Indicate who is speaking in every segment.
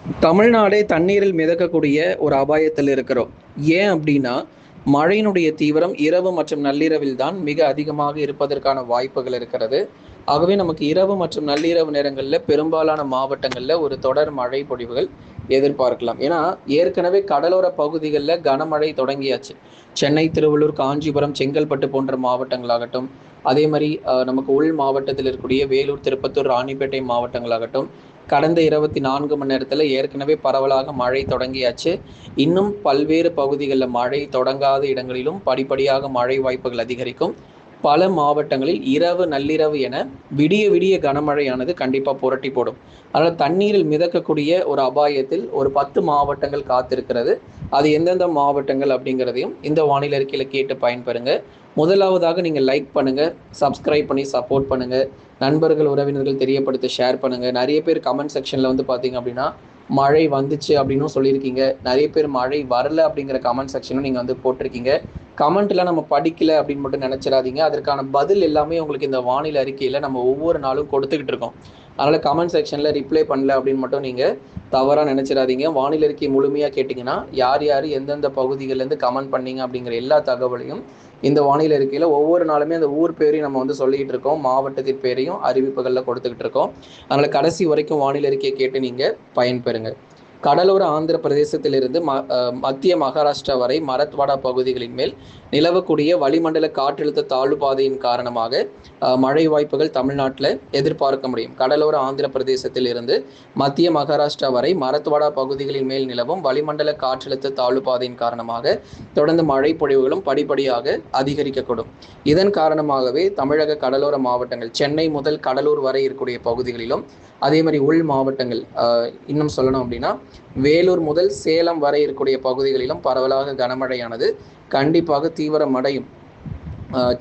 Speaker 1: தமிழ்நாடே தண்ணீரில் மிதக்கக்கூடிய ஒரு அபாயத்தில் இருக்கிறோம். ஏன் அப்படின்னா, மழையினுடைய தீவிரம் இரவு மற்றும் நள்ளிரவில் தான் மிக அதிகமாக இருப்பதற்கான வாய்ப்புகள் இருக்கிறது. ஆகவே நமக்கு இரவு மற்றும் நள்ளிரவு நேரங்கள்ல பெரும்பாலான மாவட்டங்கள்ல ஒரு தொடர் மழை பொழிவுகள் எதிர்பார்க்கலாம். ஏன்னா, ஏற்கனவே கடலோர பகுதிகள்ல கனமழை தொடங்கியாச்சு. சென்னை, திருவள்ளூர், காஞ்சிபுரம், செங்கல்பட்டு போன்ற மாவட்டங்களாகட்டும், அதே மாரி நமக்கு உள் மாவட்டத்தில் இருக்கக்கூடிய வேலூர், திருப்பத்தூர், ராணிப்பேட்டை மாவட்டங்களாகட்டும், கடந்த 24 மணி நேரத்தில் ஏற்கனவே பரவலாக மழை தொடங்கியாச்சு. இன்னும் பல்வேறு பகுதிகளில் மழை தொடங்காத இடங்களிலும் படிப்படியாக மழை வாய்ப்புகள் அதிகரிக்கும். பல மாவட்டங்களில் இரவு நள்ளிரவு என விடிய விடிய கனமழையானது கண்டிப்பாக புரட்டி போடும். அதனால் தண்ணீரில் மிதக்கக்கூடிய ஒரு அபாயத்தில் ஒரு 10 மாவட்டங்கள் காத்திருக்கிறது. அது எந்தெந்த மாவட்டங்கள் அப்படிங்கிறதையும் இந்த வானிலை அறிக்கையில் கேட்டு பயன்பெறுங்க. முதலாவதாக நீங்கள் லைக் பண்ணுங்க, சப்ஸ்கிரைப் பண்ணி சப்போர்ட் பண்ணுங்க, நண்பர்கள் உறவினர்கள் தெரியப்படுத்த ஷேர் பண்ணுங்க. நிறைய பேர் கமெண்ட் செக்ஷன்ல வந்து பார்த்தீங்க அப்படின்னா மழை வந்துச்சு அப்படின்னும் சொல்லியிருக்கீங்க. நிறைய பேர் மழை வரல அப்படிங்கிற கமெண்ட் செக்ஷனும் நீங்கள் வந்து போட்டிருக்கீங்க. கமெண்ட்லாம் நம்ம படிக்கல அப்படின்னு மட்டும் நினைச்சிடாதீங்க. அதற்கான பதில் எல்லாமே உங்களுக்கு இந்த வானிலை அறிக்கையில் நம்ம ஒவ்வொரு நாளும் கொடுத்துக்கிட்டு இருக்கோம். அதனால் கமெண்ட் செக்ஷனில் ரிப்ளை பண்ணல அப்படின்னு மட்டும் நீங்கள் தவறாக நினச்சிடாதீங்க. வானிலை அறிக்கை முழுமையாக கேட்டிங்கன்னா யார் யார் எந்தெந்த பகுதிகளிலேருந்து கமெண்ட் பண்ணீங்க அப்படிங்கிற எல்லா தகவலையும் இந்த வானிலை அறிக்கையில் ஒவ்வொரு நாளுமே அந்த ஊர் பேரையும் நம்ம வந்து சொல்லிக்கிட்டு இருக்கோம், மாவட்டத்தின் பேரையும் அறிவிப்புகளில் கொடுத்துக்கிட்டு இருக்கோம். அதனால் கடைசி வரைக்கும் வானிலை அறிக்கையை கேட்டு நீங்கள் பயன்பெறுங்க. கடலோர ஆந்திர பிரதேசத்திலிருந்து மத்திய மகாராஷ்டிரா வரை மராத்வாடா பகுதிகளின் மேல் நிலவக்கூடிய வளிமண்டல காற்றழுத்த தாழ்வு பாதையின் காரணமாக மழை வாய்ப்புகள் தமிழ்நாட்டில் எதிர்பார்க்க முடியும். கடலோர ஆந்திர பிரதேசத்தில் இருந்து மத்திய மகாராஷ்டிரா வரை மராத்வாடா பகுதிகளின் மேல் நிலவும் வளிமண்டல காற்றழுத்த தாழ்வு பாதையின் காரணமாக தொடர்ந்து மழை பொழிவுகளும் படிப்படியாக அதிகரிக்கக்கூடும். இதன் காரணமாகவே தமிழக கடலோர மாவட்டங்கள் சென்னை முதல் கடலூர் வரை இருக்கக்கூடிய பகுதிகளிலும், அதே மாதிரி உள் மாவட்டங்கள் இன்னும் சொல்லணும் அப்படின்னா வேலூர் முதல் சேலம் வரை இருக்கக்கூடிய பகுதிகளிலும் பரவலாக கனமழையானது கண்டிப்பாக தீவிரமடையும்.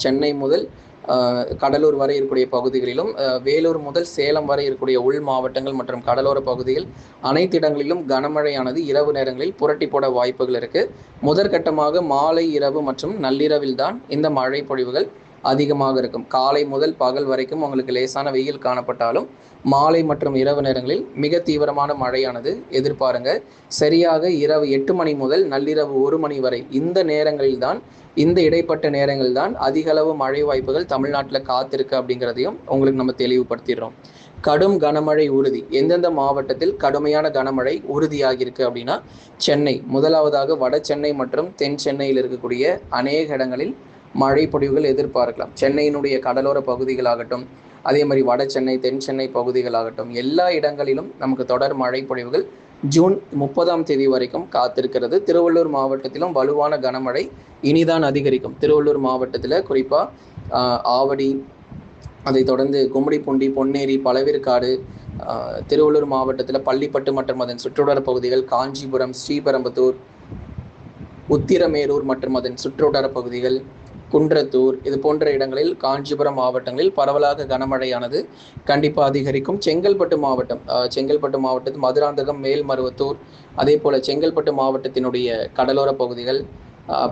Speaker 1: சென்னை முதல் கடலூர் வரை இருக்கக்கூடிய பகுதிகளிலும், வேலூர் முதல் சேலம் வரை இருக்கக்கூடிய உள் மாவட்டங்கள் மற்றும் கடலோர பகுதிகள் அனைத்து இடங்களிலும் கனமழையானது இரவு நேரங்களில் புரட்டி போட வாய்ப்புகள் இருக்கு. முதற்கட்டமாக மாலை, இரவு மற்றும் நள்ளிரவில் தான் இந்த மழை பொழிவுகள் அதிகமாக இருக்கும். காலை முதல் பகல் வரைக்கும் உங்களுக்கு லேசான வெயில் காணப்பட்டாலும் மாலை மற்றும் இரவு நேரங்களில் மிக தீவிரமான மழையானது எதிர்பாருங்க. சரியாக இரவு 8 மணி முதல் நள்ளிரவு 1 மணி வரை இந்த நேரங்களில் தான், இந்த இடைப்பட்ட நேரங்கள் தான் அதிக அளவு மழை வாய்ப்புகள் தமிழ்நாட்டில் காத்திருக்கு அப்படிங்கிறதையும் உங்களுக்கு நம்ம தெளிவுபடுத்திடுறோம். கடும் கனமழை உறுதி. எந்தெந்த மாவட்டத்தில் கடுமையான கனமழை உறுதியாகியிருக்கு அப்படின்னா, சென்னை முதலாவதாக, வட சென்னை மற்றும் தென் சென்னையில் இருக்கக்கூடிய அநேக இடங்களில் மழை பொழிவுகள் எதிர்பார்க்கலாம். சென்னையினுடைய கடலோர பகுதிகளாகட்டும், அதே மாதிரி வட சென்னை, தென் சென்னை பகுதிகளாகட்டும், எல்லா இடங்களிலும் நமக்கு தொடர் மழை பொழிவுகள் ஜூன் 30ஆம் தேதி வரைக்கும் காத்திருக்கிறது. திருவள்ளூர் மாவட்டத்திலும் வலுவான கனமழை இனிதான் அதிகரிக்கும். திருவள்ளூர் மாவட்டத்தில் குறிப்பாக ஆவடி, அதை தொடர்ந்து கும்மிடிப்பூண்டி, பொன்னேரி, பழவேற்காடு, திருவள்ளூர் மாவட்டத்தில் பள்ளிப்பட்டு மற்றும் அதன் சுற்றுவட்டார பகுதிகள், காஞ்சிபுரம், ஸ்ரீபெரும்புதூர், உத்திரமேரூர் மற்றும் அதன் சுற்றுவட்டார பகுதிகள், குன்றத்தூர், இது போன்ற இடங்களில், காஞ்சிபுரம் மாவட்டங்களில் பரவலாக கனமழையானது கண்டிப்பாக அதிகரிக்கும். செங்கல்பட்டு மாவட்டத்தில் மதுராந்தகம், மேல்மருவத்தூர், அதே போல செங்கல்பட்டு மாவட்டத்தினுடைய கடலோர பகுதிகள்,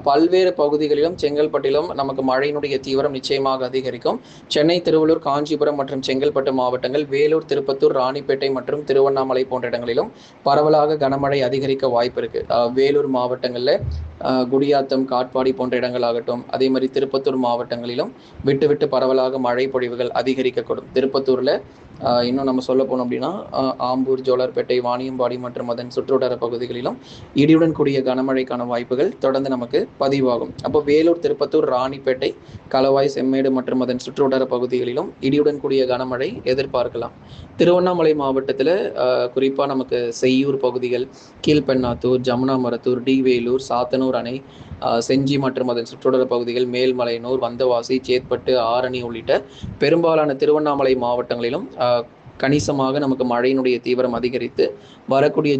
Speaker 1: பல்வேறு பகுதிகளிலும் செங்கல்பட்டிலும் நமக்கு மழையினுடைய தீவிரம் நிச்சயமாக அதிகரிக்கும். சென்னை, திருவள்ளூர், காஞ்சிபுரம் மற்றும் செங்கல்பட்டு மாவட்டங்கள், வேலூர், திருப்பத்தூர், ராணிப்பேட்டை மற்றும் திருவண்ணாமலை போன்ற இடங்களிலும் பரவலாக கனமழை அதிகரிக்க வாய்ப்பு இருக்கு. வேலூர் மாவட்டங்களில் குடியாத்தம், காட்பாடி போன்ற இடங்களாகட்டும், அதே மாதிரி திருப்பத்தூர் மாவட்டங்களிலும் விட்டு விட்டு பரவலாக மழை பொழிவுகள் அதிகரிக்கக்கூடும். திருப்பத்தூர்ல இன்னும் நம்ம சொல்ல போனோம் அப்படின்னா ஆம்பூர், ஜோலார்பேட்டை, வாணியம்பாடி மற்றும் அதன் சுற்றுவட்டார பகுதிகளிலும் இடியுடன் கூடிய கனமழைக்கான வாய்ப்புகள் தொடர்ந்து நமக்கு பதிவாகும். அப்போ வேலூர், திருப்பத்தூர், ராணிப்பேட்டை, களவாய், செம்மேடு மற்றும் அதன் சுற்றுவட்டார பகுதிகளிலும் இடியுடன் கூடிய கனமழை எதிர்பார்க்கலாம். திருவண்ணாமலை மாவட்டத்தில் குறிப்பாக நமக்கு செய்யூர் பகுதிகள், கீழ்பெண்ணாத்தூர், ஜமுனா மரத்தூர், டி வேலூர், சாத்தனூர் அணை, செஞ்சி மற்றும் அதன் சுற்றுவட்டார பகுதிகள், மேல்மலையனூர், வந்தவாசி, சேத்பட்டு, ஆரணி உள்ளிட்ட பெரும்பாலான திருவண்ணாமலை மாவட்டங்களிலும் கணிசமாக நமக்கு மழையினுடைய தீவிரம் அதிகரித்து வரக்கூடிய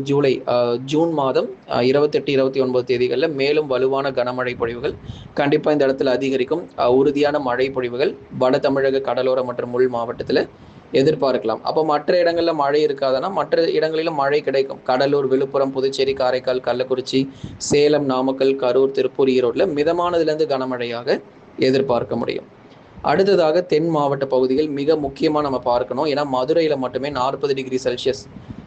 Speaker 1: ஜூன் மாதம் 28, 29 தேதிகளில் மேலும் வலுவான கனமழை பொழிவுகள் கண்டிப்பாக இந்த இடத்துல அதிகரிக்கும். உறுதியான மழை பொழிவுகள் வட தமிழக கடலோர மற்றும் உள் மாவட்டத்தில் எதிர்பார்க்கலாம். அப்போ மற்ற இடங்களில் மழை இருக்காதுன்னா மற்ற இடங்களிலும் மழை கிடைக்கும். கடலூர், விழுப்புரம், புதுச்சேரி, காரைக்கால், கள்ளக்குறிச்சி, சேலம், நாமக்கல், கரூர், திருப்பூர், ஈரோட்டில் மிதமானதிலிருந்து கனமழையாக எதிர்பார்க்க முடியும். அடுத்ததாக தென் மாவட்ட பகுதிகள் மிக முக்கியமாக நம்ம பார்க்கணும். ஏன்னா மதுரையில் மட்டுமே 40 டிகிரி செல்சியஸ்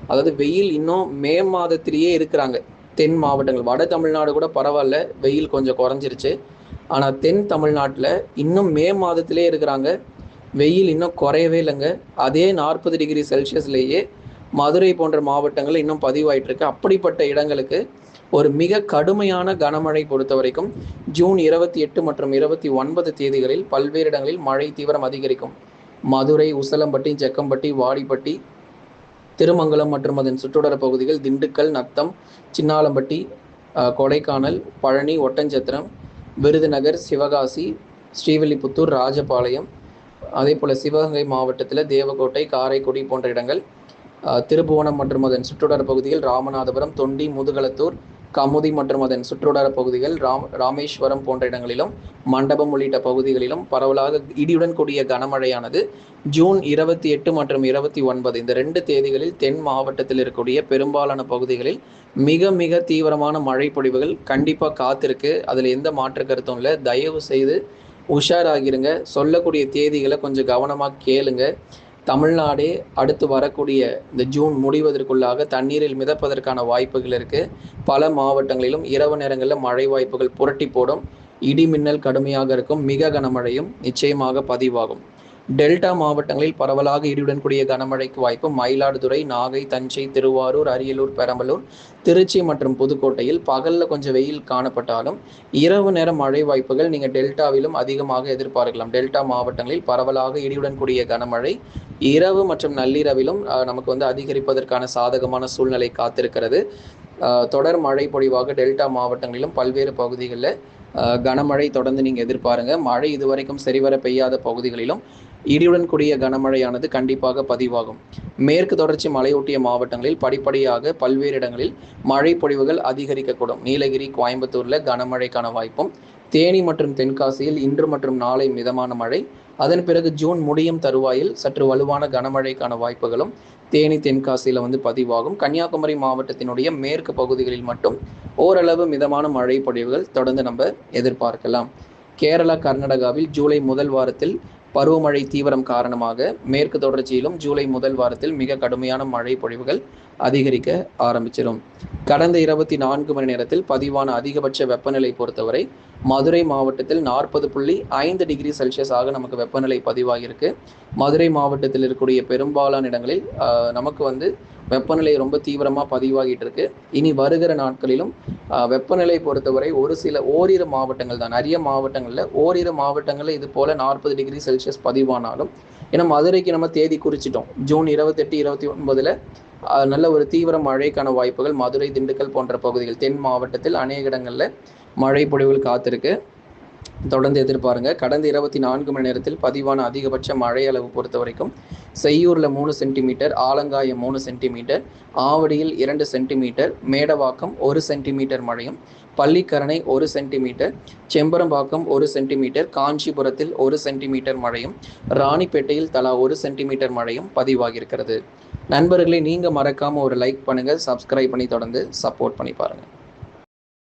Speaker 1: அதாவது வெயில் இன்னும் மே மாதத்திலேயே இருக்கிறாங்க. தென் மாவட்டங்கள், வட தமிழ்நாடு கூட பரவாயில்ல, வெயில் கொஞ்சம் குறைஞ்சிருச்சு. ஆனால் தென் தமிழ்நாட்டில் இன்னும் மே மாதத்திலே இருக்கிறாங்க. வெயில் இன்னும் குறையவே இல்லைங்க. அதே 40 டிகிரி செல்சியஸ்லேயே மதுரை போன்ற மாவட்டங்கள் இன்னும் பதிவாயிட்டு இருக்கு. அப்படிப்பட்ட இடங்களுக்கு ஒரு மிக கடுமையான கனமழை பொறுத்த வரைக்கும் ஜூன் 28 மற்றும் 29 தேதிகளில் பல்வேறு இடங்களில் மழை தீவிரம் அதிகரிக்கும். மதுரை, உசலம்பட்டி, ஜக்கம்பட்டி, வாடிப்பட்டி, திருமங்கலம் மற்றும் அதன் சுற்றுவட்டார பகுதிகள், திண்டுக்கல், நத்தம், சின்னாலம்பட்டி, கொடைக்கானல், பழனி, ஒட்டஞ்சத்திரம், விருதுநகர், சிவகாசி, ஸ்ரீவில்லிபுத்தூர், ராஜபாளையம், அதே போல் சிவகங்கை மாவட்டத்தில் தேவக்கோட்டை, காரைக்குடி போன்ற இடங்கள், திருபுவனம் மற்றும் அதன் சுற்றுவட்டார பகுதிகள், ராமநாதபுரம், தொண்டி, முதுகளத்தூர், கமுதி மற்றும் அதன் சுற்றுவட்டார பகுதிகள், ராமேஸ்வரம் போன்ற இடங்களிலும், மண்டபம் உள்ளிட்ட பகுதிகளிலும் பரவலாக இடியுடன் கூடிய கனமழையானது ஜூன் 28 மற்றும் 29 இந்த 2 தேதிகளில் தென் மாவட்டத்தில் இருக்கக்கூடிய பெரும்பாலான பகுதிகளில் மிக மிக தீவிரமான மழை பொழிவுகள் கண்டிப்பாக காத்திருக்கு. அதில் எந்த மாற்று கருத்தும் இல்லை. தயவு செய்து உஷாராகிருங்க. சொல்லக்கூடிய தேதிகளை கொஞ்சம் கவனமாக கேளுங்க. தமிழ்நாடே அடுத்து வரக்கூடிய இந்த ஜூன் முடிவதற்குள்ளாக தண்ணீரில் மிதப்பதற்கான வாய்ப்புகள் இருக்குது. பல மாவட்டங்களிலும் இரவு நேரங்களில் மழை வாய்ப்புகள் புரட்டி போடும். இடி மின்னல் கடுமையாக இருக்கும். மிக கனமழையும் நிச்சயமாக பதிவாகும். டெல்டா மாவட்டங்களில் பரவலாக இடியுடன் கூடிய கனமழைக்கு வாய்ப்பு. மயிலாடுதுறை, நாகை, தஞ்சை, திருவாரூர், அரியலூர், பெரம்பலூர், திருச்சி மற்றும் புதுக்கோட்டையில் பகலில் கொஞ்சம் வெயில் காணப்பட்டாலும் இரவு நேர மழை வாய்ப்புகள் நீங்கள் டெல்டாவிலும் அதிகமாக எதிர்பார்க்கலாம். டெல்டா மாவட்டங்களில் பரவலாக இடியுடன் கூடிய கனமழை இரவு மற்றும் நள்ளிரவிலும் நமக்கு அதிகரிப்பதற்கான சாதகமான சூழ்நிலை காத்திருக்கிறது. தொடர் மழை பொழிவாக டெல்டா மாவட்டங்களிலும் பல்வேறு பகுதிகளில் கனமழை தொடர்ந்து நீங்கள் எதிர்பாருங்க. மழை இதுவரைக்கும் சரிவர பெய்யாத பகுதிகளிலும் இடியுடன் கூடிய கனமழையானது கண்டிப்பாக பதிவாகும். மேற்கு தொடர்ச்சி மலையொட்டிய மாவட்டங்களில் படிப்படியாக பல்வேறு இடங்களில் மழை பொழிவுகள் அதிகரிக்கக்கூடும். நீலகிரி, கோயம்புத்தூரில் கனமழைக்கான வாய்ப்பும், தேனி மற்றும் தென்காசியில் இன்று மற்றும் நாளை மிதமான மழை, அதன் பிறகு ஜூன் முடியும் தருவாயில் சற்று வலுவான கனமழைக்கான வாய்ப்புகளும் தேனி, தென்காசியில் பதிவாகும். கன்னியாகுமரி மாவட்டத்தினுடைய மேற்கு பகுதிகளில் மட்டும் ஓரளவு மிதமான மழை பொழிவுகள் தொடர்ந்து நம்ம எதிர்பார்க்கலாம். கேரளா, கர்நாடகாவில் ஜூலை முதல் வாரத்தில் பருவமழை தீவிரம் காரணமாக மேற்கு தொடர்ச்சியிலும் ஜூலை முதல் வாரத்தில் மிக கடுமையான மழை பொழிவுகள் அதிகரிக்க ஆரம்பிச்சிடும். கடந்த 24 மணி நேரத்தில் பதிவான அதிகபட்ச வெப்பநிலை பொறுத்தவரை மதுரை மாவட்டத்தில் 40.5 டிகிரி செல்சியஸாக நமக்கு வெப்பநிலை பதிவாகியிருக்கு. மதுரை மாவட்டத்தில் இருக்கக்கூடிய பெரும்பாலான இடங்களில் நமக்கு வெப்பநிலை ரொம்ப தீவிரமாக பதிவாகிட்டு இருக்கு. இனி வருகிற நாட்களிலும் வெப்பநிலை பொறுத்தவரை ஓரிரு மாவட்டங்கள் தான், நிறைய மாவட்டங்களில் ஓரிரு மாவட்டங்களில் இது போல 40 டிகிரி செல்சியஸ் பதிவானாலும், ஏன்னா மதுரைக்கு நம்ம தேதி குறிச்சிட்டோம். ஜூன் 28, 29 நல்ல ஒரு தீவிர மழைக்கான வாய்ப்புகள் மதுரை, திண்டுக்கல் போன்ற பகுதிகள் தென் மாவட்டத்தில் அநேக இடங்களில் மழை பொழிவுகள் காத்திருக்கு. தொடர்ந்து எதிர்பாருங்க. கடந்த 24 மணி நேரத்தில் பதிவான அதிகபட்ச மழை அளவு பொறுத்த வரைக்கும் செய்யூரில் 3 சென்டிமீட்டர், ஆலங்காயம் 3 சென்டிமீட்டர், ஆவடியில் 2 சென்டிமீட்டர், மேடவாக்கம் 1 சென்டிமீட்டர் மழையும், பள்ளிக்கரணை 1 சென்டிமீட்டர், செம்பரம்பாக்கம் 1 சென்டிமீட்டர், காஞ்சிபுரத்தில் 1 சென்டிமீட்டர் மழையும், ராணிப்பேட்டையில் தலா 1 சென்டிமீட்டர் மழையும் பதிவாகியிருக்கிறது. நண்பர்களே, நீங்கள் மறக்காமல் ஒரு லைக் பண்ணுங்கள், சப்ஸ்கிரைப் பண்ணி தொடர்ந்து சப்போர்ட் பண்ணி பாருங்கள்.